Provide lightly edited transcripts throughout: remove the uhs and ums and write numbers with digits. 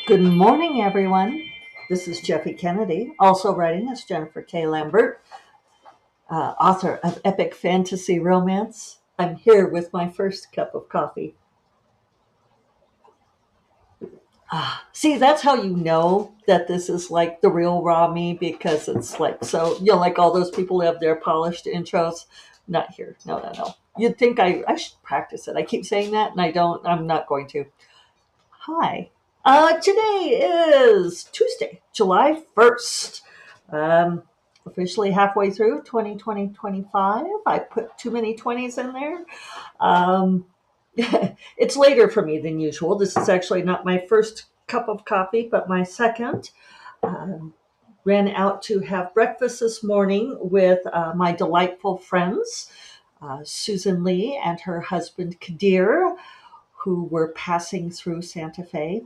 Good morning, everyone. This is Jeffy Kennedy, also writing as Jennifer K. Lambert, author of epic fantasy romance. I'm here with my first cup of coffee. See, that's how you know that this is like the real raw me because it's like so, like all those people who have their polished intros. Not here. No, no, no. You'd think I should practice it. I keep saying that and I don't. I'm not going to. Hi. Today is Tuesday, July 1st. Um, Officially halfway through 2025. I put too many 20s in there. Um, it's later for me than usual. This is actually not my first cup of coffee, but my second. Um, Ran out to have breakfast this morning with my delightful friends, Susan Lee and her husband Kadir, who were passing through Santa Fe.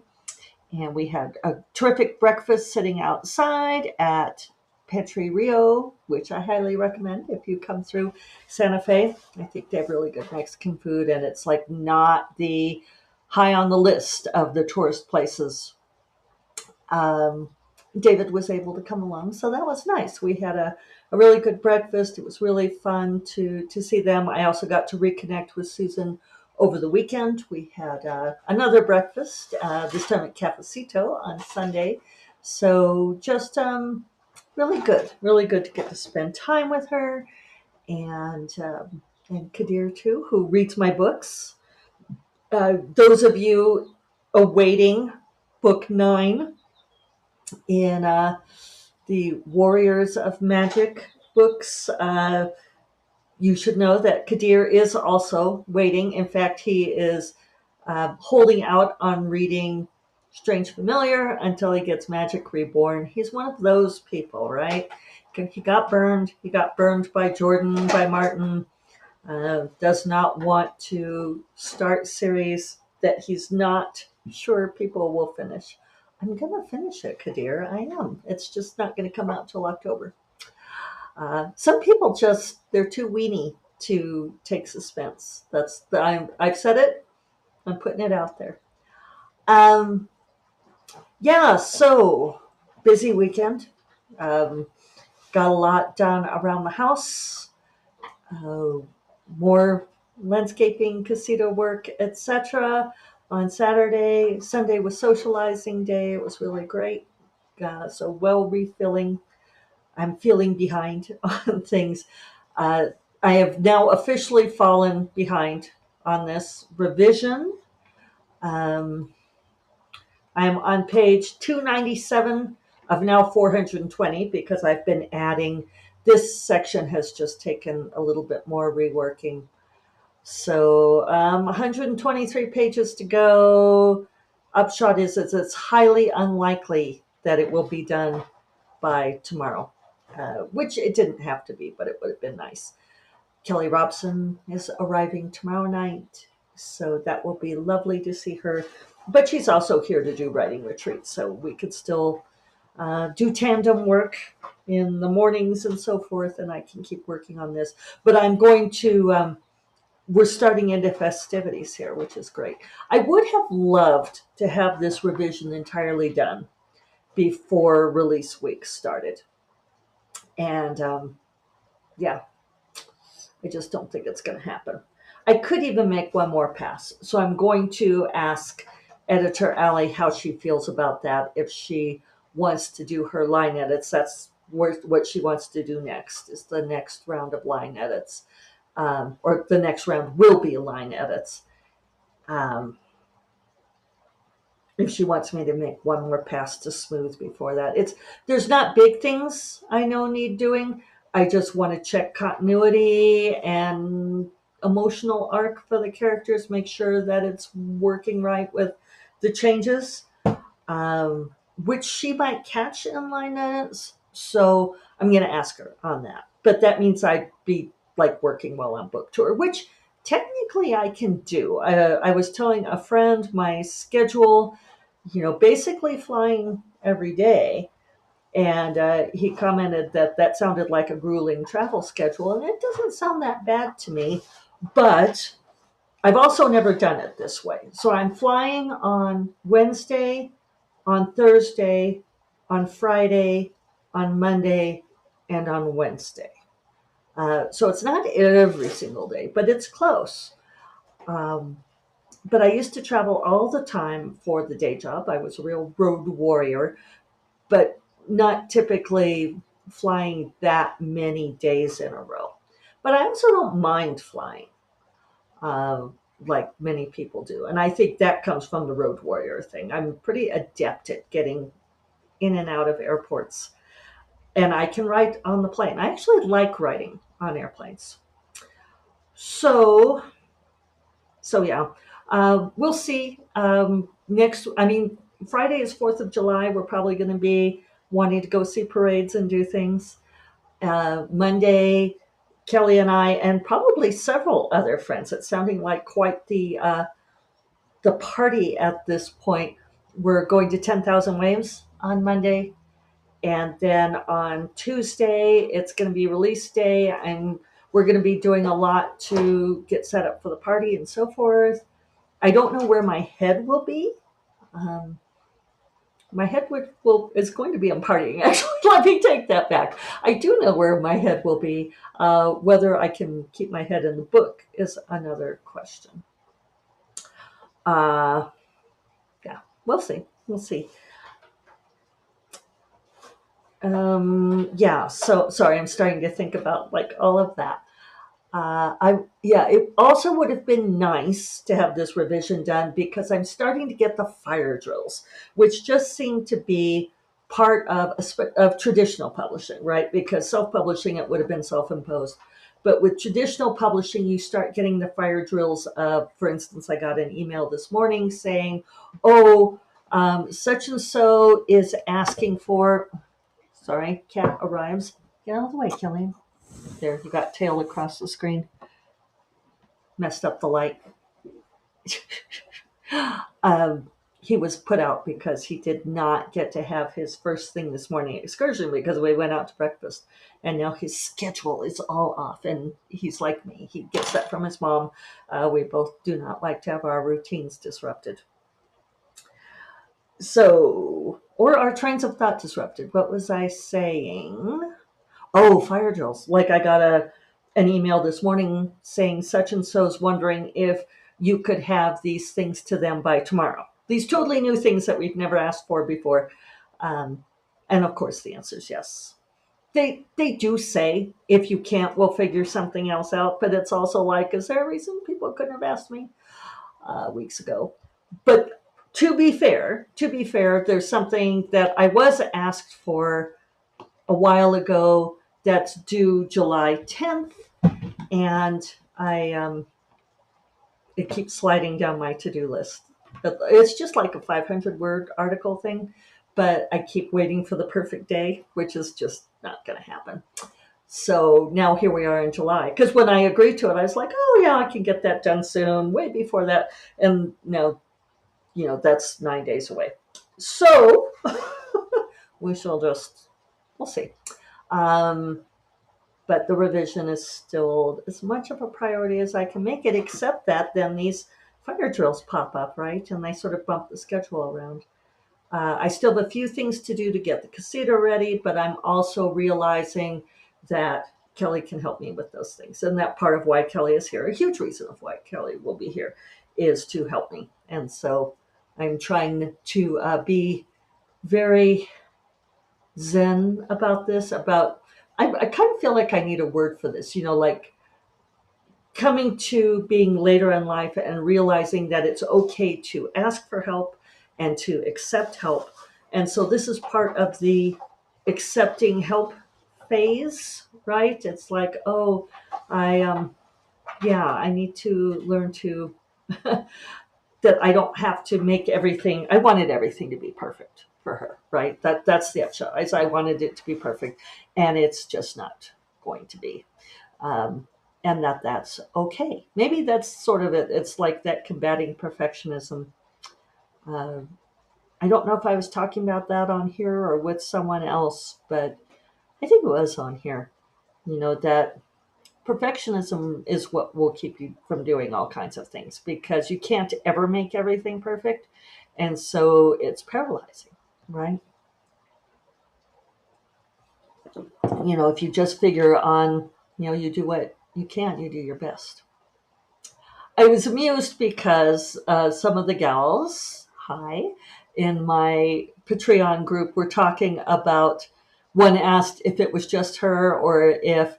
And we had a terrific breakfast sitting outside at Pantry Rio, which I highly recommend if you come through Santa Fe. I think they have really good Mexican food, and it's like not the high on the list of the tourist places. Um, David was able to come along, so that was nice. We had a really good breakfast. It was really fun to see them. I also got to reconnect with Susan over the weekend. We had another breakfast, this time at Cafecito on Sunday. So just really good to get to spend time with her and Kadir too, who reads my books. Those of you awaiting book 9 in the Warriors of Magic books, you should know that Kadir is also waiting. In fact, he is holding out on reading Strange Familiar until he gets Magic Reborn. He's one of those people, right? He got burned. He got burned by Jordan, by Martin. Does not want to start series that he's not sure people will finish. I'm going to finish it, Kadir. I am. It's just not going to come out till October. Some people they're too weenie to take suspense. I've said it. I'm putting it out there. Um, yeah, so busy weekend. Um, got a lot done around the house. Uh, More landscaping, casita work, etc. On Saturday. Sunday was socializing day. It was really great. So well refilling. I'm feeling behind on things. Uh, I have now officially fallen behind on this revision. Um, I'm on page 297 of now 420 because I've been adding. This section has just taken a little bit more reworking. So 123 pages to go. Upshot is it's highly unlikely that it will be done by tomorrow, which it didn't have to be, but it would have been nice. Kelly Robson is arriving tomorrow night, so that will be lovely to see her. But she's also here to do writing retreats, so we could still do tandem work in the mornings and so forth, and I can keep working on this. But I'm going to, we're starting into festivities here, which is great. I would have loved to have this revision entirely done before release week started. And yeah, I just don't think it's going to happen. I could even make one more pass. So I'm going to ask editor Allie how she feels about that. If she wants to do her line edits, that's what she wants to do next, is the next round of line edits. Or the next round will be line edits. Um, if she wants me to make one more pass to smooth before that. There's not big things I know need doing. I just want to check continuity and emotional arc for the characters, make sure that it's working right with the changes, which she might catch in line edits. So I'm going to ask her on that. But that means I'd be like working well on book tour, which technically I can do. I was telling a friend my schedule, basically flying every day. And he commented that sounded like a grueling travel schedule, and it doesn't sound that bad to me. But I've also never done it this way. So I'm flying on Wednesday, on Thursday, on Friday, on Monday, and on Wednesday. So it's not every single day, but it's close. Um, but I used to travel all the time for the day job. I was a real road warrior, but not typically flying that many days in a row. But I also don't mind flying, uh, like many people do. And I think that comes from the road warrior thing. I'm pretty adept at getting in and out of airports, and I can write on the plane. I actually like writing on airplanes. So, so yeah, we'll see. I mean, Friday is 4th of July. We're probably going to be wanting to go see parades and do things. Monday, Kelly and I, and probably several other friends. It's sounding like quite the party at this point. We're going to 10,000 Waves on Monday, and then on Tuesday it's going to be release day, and we're going to be doing a lot to get set up for the party and so forth. I don't know where my head will be. Um, my head is going to be on partying. Actually, let me take that back. I do know where my head will be. Whether I can keep my head in the book is another question. Uh, yeah, we'll see. We'll see. Yeah. So sorry, I'm starting to think about like all of that. It also would have been nice to have this revision done because I'm starting to get the fire drills, which just seem to be part of of traditional publishing, right? Because self-publishing, it would have been self-imposed. But with traditional publishing, you start getting the fire drills of, for instance, I got an email this morning saying, oh, such and so is asking for, sorry, cat arrives. Get out of the way, Killian. There, you got tail across the screen. Messed up the light. um, he was put out because he did not get to have his first thing this morning excursion because we went out to breakfast, and now his schedule is all off, and he's like me. He gets that from his mom. We both do not like to have our routines disrupted. So, or our trains of thought disrupted. What was I saying? Oh, fire drills. Like I got an email this morning saying such and so's wondering if you could have these things to them by tomorrow. These totally new things that we've never asked for before. Um, and of course, the answer is yes. They do say if you can't, we'll figure something else out. But it's also like, is there a reason people couldn't have asked me weeks ago? But to be fair, there's something that I was asked for a while ago that's due July 10th, and it keeps sliding down my to-do list. It's just like a 500-word article thing, but I keep waiting for the perfect day, which is just not going to happen. So now here we are in July. Because when I agreed to it, I was like, oh yeah, I can get that done soon, way before that. And now, that's 9 days away. So we'll see. Um, but the revision is still as much of a priority as I can make it, except that then these fire drills pop up, right? And they sort of bump the schedule around. I still have a few things to do to get the casita ready, but I'm also realizing that Kelly can help me with those things. And that part of why Kelly is here, a huge reason of why Kelly will be here, is to help me. And so I'm trying to be very zen about this, I kind of feel like I need a word for this, like coming to being later in life and realizing that it's okay to ask for help and to accept help. And so this is part of the accepting help phase, right? It's like, oh, I need to learn to that I don't have to make everything. I wanted everything to be perfect for her, right? That's the upshot. I wanted it to be perfect, and it's just not going to be. Um, and that's okay. Maybe that's sort of it. It's like that combating perfectionism. Uh, I don't know if I was talking about that on here or with someone else, but I think it was on here. That perfectionism is what will keep you from doing all kinds of things because you can't ever make everything perfect. And so it's paralyzing. right? If you just figure on, you do what you can, you do your best. I was amused because some of the gals, hi, in my Patreon group were talking about, one asked if it was just her or if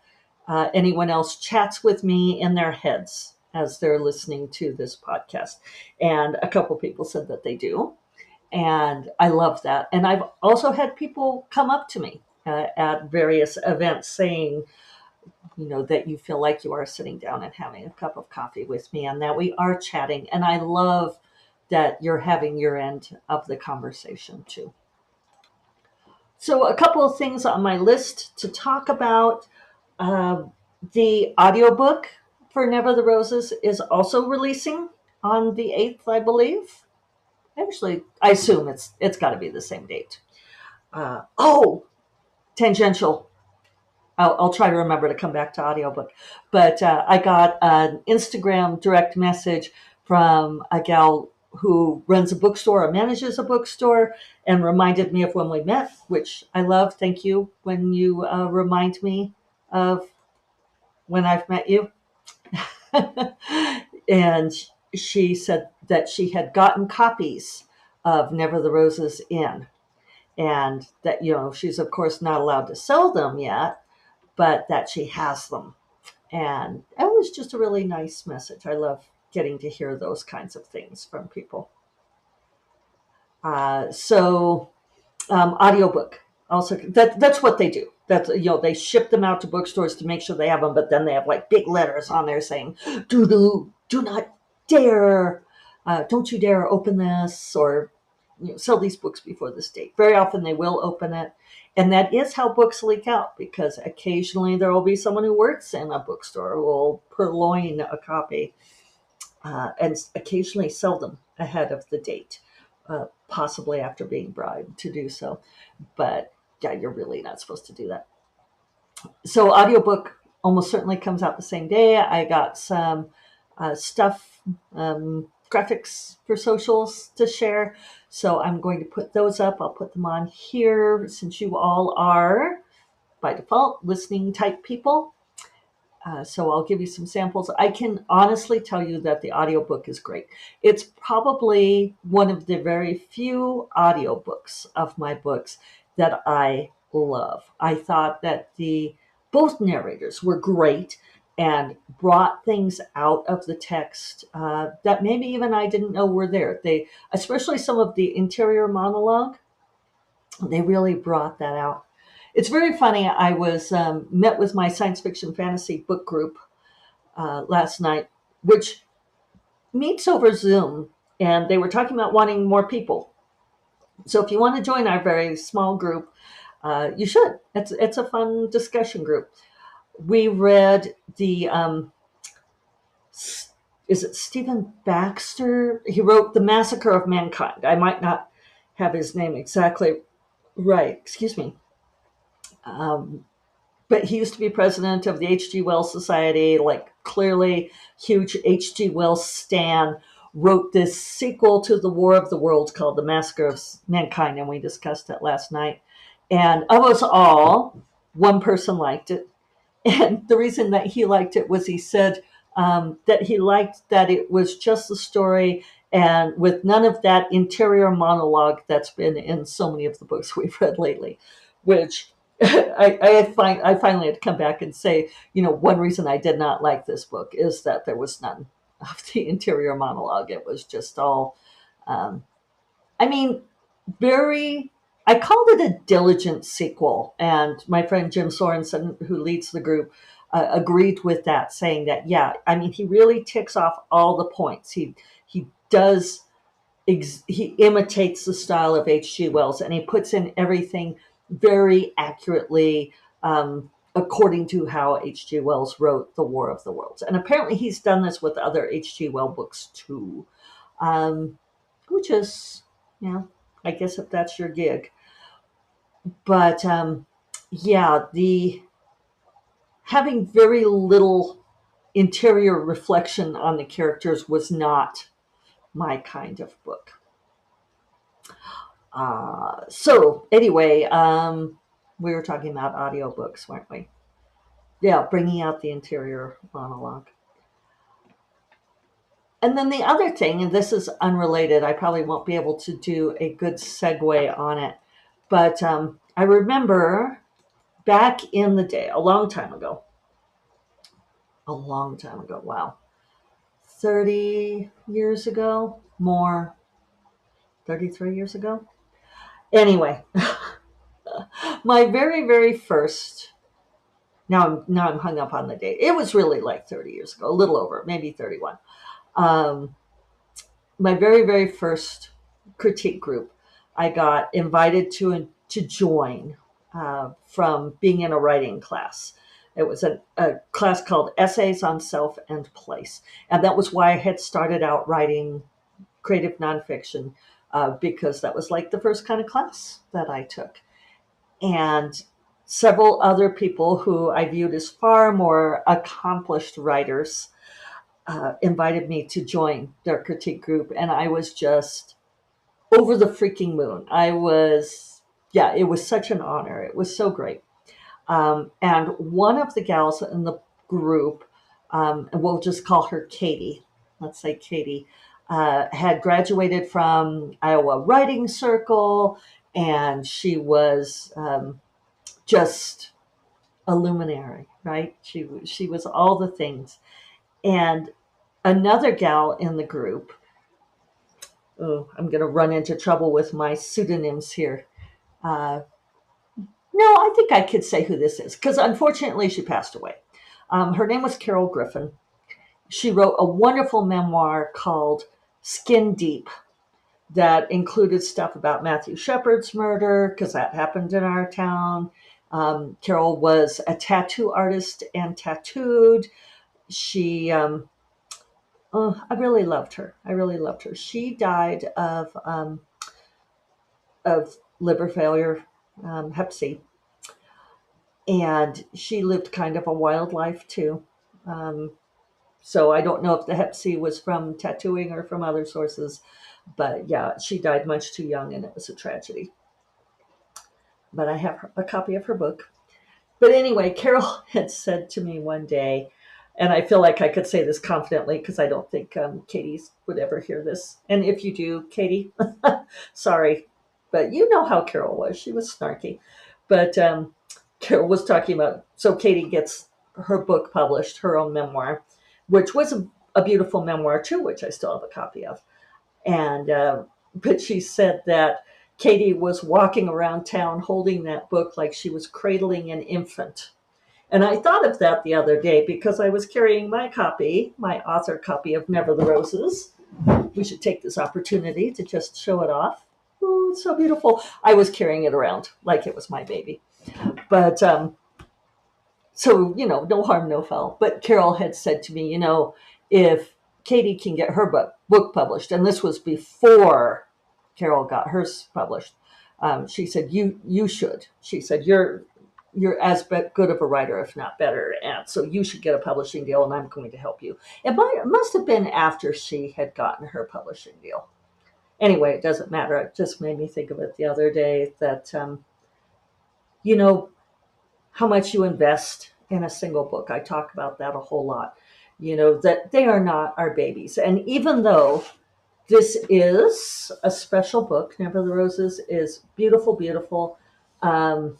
anyone else chats with me in their heads as they're listening to this podcast. And a couple people said that they do. And I love that. And I've also had people come up to me at various events saying, that you feel like you are sitting down and having a cup of coffee with me and that we are chatting. And I love that you're having your end of the conversation too. So, a couple of things on my list to talk about. Uh, the audiobook for Never the Roses is also releasing on the 8th, I believe. Actually, I assume it's got to be the same date. Tangential. I'll try to remember to come back to audiobook. But I got an Instagram direct message from a gal who runs a bookstore or manages a bookstore and reminded me of when we met, which I love. Thank you when you remind me of when I've met you. And she said that she had gotten copies of Never the Roses in, and that, she's of course not allowed to sell them yet, but that she has them. And it was just a really nice message. I love getting to hear those kinds of things from people. Audiobook also, that's what they do. That's, they ship them out to bookstores to make sure they have them, but then they have like big letters on there saying, do not dare, don't you dare open this or sell these books before this date. Very often they will open it. And that is how books leak out, because occasionally there will be someone who works in a bookstore who will purloin a copy and occasionally sell them ahead of the date, possibly after being bribed to do so. But yeah, you're really not supposed to do that. So audiobook almost certainly comes out the same day. I got some stuff, graphics for socials to share. So I'm going to put those up. I'll put them on here since you all are, by default, listening type people. So I'll give you some samples. I can honestly tell you that the audiobook is great. It's probably one of the very few audiobooks of my books that I love. I thought that both narrators were great and brought things out of the text that maybe even I didn't know were there. Especially some of the interior monologue, they really brought that out. It's very funny. I was met with my science fiction fantasy book group last night, which meets over Zoom, and they were talking about wanting more people. So if you want to join our very small group, you should. It's a fun discussion group. We read is it Stephen Baxter? He wrote The Massacre of Mankind. I might not have his name exactly right. Excuse me. But he used to be president of the H.G. Wells Society, like clearly huge H.G. Wells stan, wrote this sequel to The War of the Worlds called The Massacre of Mankind, and we discussed it last night. And of us all, one person liked it. And the reason that he liked it was he said that he liked that it was just the story and with none of that interior monologue that's been in so many of the books we've read lately, which I finally had to come back and say, one reason I did not like this book is that there was none of the interior monologue. It was just all, I mean, very, I called it a diligent sequel. And my friend Jim Sorensen, who leads the group, agreed with that, saying that, yeah, I mean, he really ticks off all the points. He does, he imitates the style of H.G. Wells, and he puts in everything very accurately according to how H.G. Wells wrote The War of the Worlds. And apparently he's done this with other H.G. Wells books too, which is, I guess if that's your gig. But yeah, the having very little interior reflection on the characters was not my kind of book. So anyway, we were talking about audiobooks, weren't we? Yeah, bringing out the interior monologue. And then the other thing, and this is unrelated, I probably won't be able to do a good segue on it, but I remember back in the day, a long time ago, wow, 30 years ago, more, 33 years ago. Anyway, my very, very first, now I'm hung up on the date. It was really like 30 years ago, a little over, maybe 31. Um, my very, very first critique group, I got invited to join from being in a writing class. It was a class called Essays on Self and Place. And that was why I had started out writing creative nonfiction, because that was like the first kind of class that I took. And several other people who I viewed as far more accomplished writers invited me to join their critique group. And I was just over the freaking moon. Yeah, it was such an honor. It was so great. And one of the gals in the group, and we'll just call her Katie, let's say Katie, had graduated from Iowa Writing Circle, and she was just a luminary, right? She was all the things. And another gal in the group, oh, I'm going to run into trouble with my pseudonyms here. Uh, no, I think I could say who this is because unfortunately she passed away. Her name was Carol Griffin. She wrote a wonderful memoir called Skin Deep that included stuff about Matthew Shepard's murder because that happened in our town. Carol was a tattoo artist and tattooed. She, oh, I really loved her. I really loved her. She died of liver failure, Hep C, and she lived kind of a wild life too. Um, so I don't know if the Hep C was from tattooing or from other sources, but yeah, she died much too young, and it was a tragedy. But I have a copy of her book. But anyway, Carol had said to me one day, and I feel like I could say this confidently because I don't think Katie would ever hear this. And if you do, Katie, sorry, but you know how Carol was. She was snarky. But Carol was talking about, so Katie gets her book published, her own memoir, which was a beautiful memoir too, which I still have a copy of. And but she said that Katie was walking around town holding that book like she was cradling an infant. And I thought of that the other day because I was carrying my copy, my author copy of Never the Roses. We should take this opportunity to just show it off. Oh, it's so beautiful. I was carrying it around like it was my baby. But so, no harm, no foul. But Carol had said to me, if Katie can get her book published, and this was before Carol got hers published, she said, you should. She said, you're as good of a writer, if not better, and so you should get a publishing deal, and I'm going to help you. It must have been after she had gotten her publishing deal. Anyway, it doesn't matter. It just made me think of it the other day that, you know, how much you invest in a single book. I talk about that a whole lot. That they are not our babies. And even though this is a special book, Never the Roses is beautiful, beautiful. Um,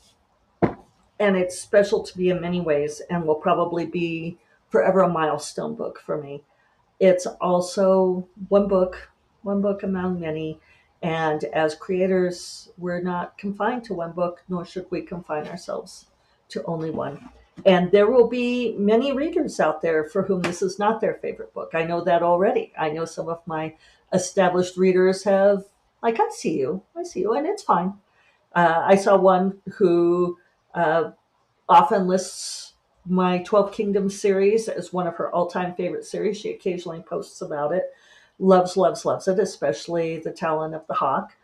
and it's special to me in many ways and will probably be forever a milestone book for me. It's also one book among many. And as creators, we're not confined to one book, nor should we confine ourselves to only one. And there will be many readers out there for whom this is not their favorite book. I know that already. I know some of my established readers have, like, I see you, and it's fine. I saw one who uh, often lists my 12 Kingdoms series as one of her all-time favorite series. She occasionally posts about it. Loves, loves, loves it, especially The Talon of the Hawk.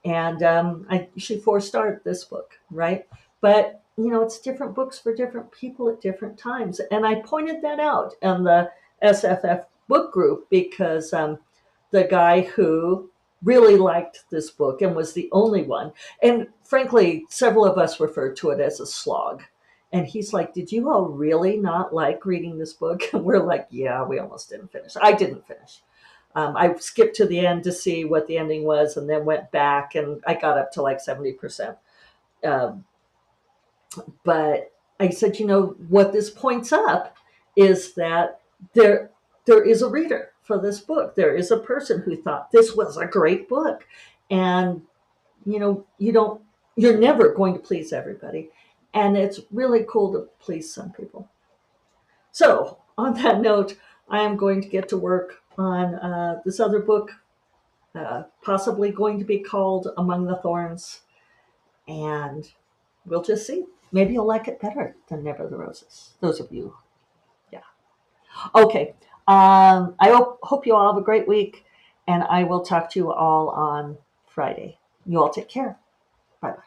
And she four-starred this book, right? But, it's different books for different people at different times. And I pointed that out in the SFF book group because the guy who really liked this book and was the only one. And frankly, several of us referred to it as a slog. And he's like, "Did you all really not like reading this book?" And we're like, "Yeah, we almost didn't finish." I didn't finish. I skipped to the end to see what the ending was and then went back and I got up to like 70%. Um, but I said, what this points up is that there is a reader for this book. There is a person who thought this was a great book. And, you're never going to please everybody. And it's really cool to please some people. So, on that note, I am going to get to work on this other book, possibly going to be called Among the Thorns. And we'll just see. Maybe you'll like it better than Never the Roses. Those of you, yeah. Okay. I hope you all have a great week, and I will talk to you all on Friday. You all take care. Bye bye.